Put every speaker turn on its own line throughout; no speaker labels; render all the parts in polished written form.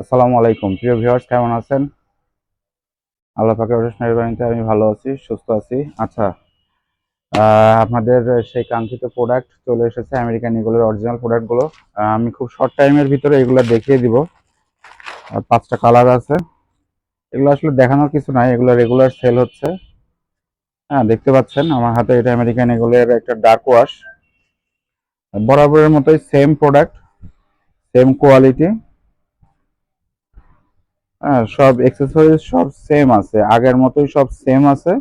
আসসালামু আলাইকুম প্রিয় ভিউয়ার্স, কেমন আছেন? আল্লাহ পাকের অশেষ মেহেরবানিতে আমি ভালো আছি, সুস্থ আছি। আচ্ছা, আপনাদের সেই কাঙ্ক্ষিত প্রোডাক্ট চলে এসেছে, আমেরিকান ইগলের অরিজিনাল প্রোডাক্টগুলো। আমি খুব শর্ট টাইমের ভিতরে এগুলো দেখিয়ে দিব। 5টা কালার আছে। এগুলো আসলে দেখানোর কিছু নাই, এগুলো রেগুলার সেল হচ্ছে। হ্যাঁ, দেখতে পাচ্ছেন আমার হাতে এটা আমেরিকান ইগলের একটা ডার্ক ওয়াশ। বরাবরের মতোই সেম প্রোডাক্ট, সেম কোয়ালিটি। হ্যাঁ, সব অ্যাক্সেসরিজ সব সেম আছে, আগের মতোই সব সেম আছে।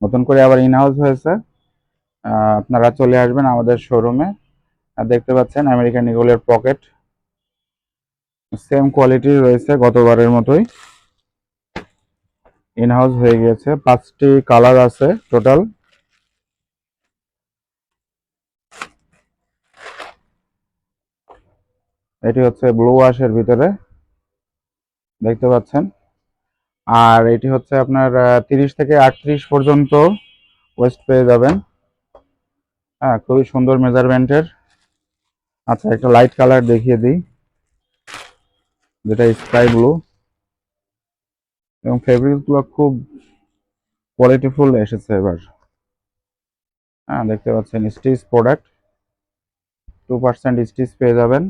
নতুন করে আবার ইন হাউস হয়েছে। আপনারা চলে আসবেন আমাদের শোরুমে। আর দেখতে পাচ্ছেন আমেরিকান ইগলের পকেট সেম কোয়ালিটির রয়েছে, গতবারের মতোই ইন হাউস হয়ে গিয়েছে। 5টি কালার আছে টোটাল। এটি হচ্ছে ব্লু ওয়াশের ভিতরে, দেখতে পাচ্ছেন। আর এটি হচ্ছে আপনার 30 থেকে 38 পর্যন্ত ওয়েস্ট পেয়ে যাবেন। হ্যাঁ, খুবই সুন্দর মেজারমেন্টের। আচ্ছা, একটা লাইট কালার দেখিয়ে দিই, যেটা স্কাই ব্লু, এবং ফেব্রিকগুলো খুব কোয়ালিটিফুল এসেছে এবার। হ্যাঁ, দেখতে পাচ্ছেন স্টিচ প্রোডাক্ট, 2% স্টিচ পেয়ে যাবেন।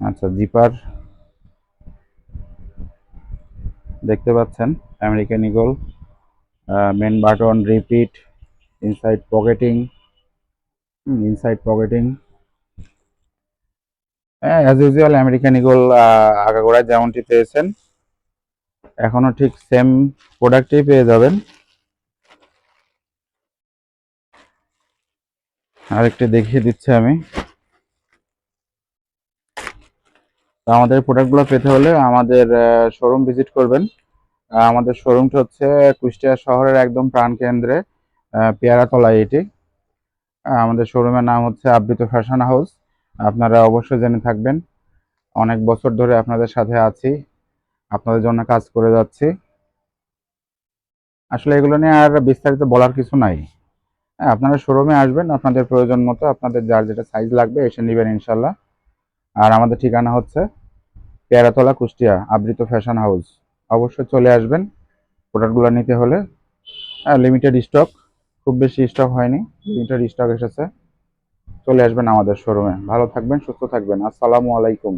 আচ্ছা, জিপার দেখতে পাচ্ছেন American Eagle, main button, repeat, inside pocketing, inside pocketing. হ্যাঁ, অ্যাজ ইউজুয়াল আমেরিকান ইগল আগাগোড়ায় যেমনটি পেয়েছেন এখনো ঠিক সেম প্রোডাক্টই পেয়ে যাবেন। আরেকটি দেখিয়ে দিচ্ছি আমি। তো আমাদের প্রোডাক্টগুলো পেতে হলে আমাদের শোরুম ভিজিট করবেন। আমাদের শোরুমটা হচ্ছে কুষ্টিয়া শহরের একদম প্রাণকেন্দ্রে, পেয়ারাতলায় এটি। আমাদের শোরুমের নাম হচ্ছে আবৃত ফ্যাশন হাউস। আপনারা অবশ্যই জেনে থাকবেন, অনেক বছর ধরে আপনাদের সাথে আছি, আপনাদের জন্য কাজ করে যাচ্ছি। আসলে এগুলো নিয়ে আর বিস্তারিত বলার কিছু নাই। হ্যাঁ, আপনারা শোরুমে আসবেন, আপনাদের প্রয়োজন মতো আপনাদের যার যেটা সাইজ লাগবে এসে নেবেন ইনশাল্লাহ। আর আমাদের ঠিকানা হচ্ছে পেয়ারাতলা, কুষ্টিয়া, আবৃত ফ্যাশন হাউস। অবশ্যই চলে আসবেন প্রোডাক্টগুলো নিতে হলে। লিমিটেড স্টক, খুব বেশি স্টক হয়নি, লিমিটেড স্টক এসেছে। চলে আসবেন আমাদের শোরুমে। ভালো থাকবেন, সুস্থ থাকবেন। আসসালামু আলাইকুম।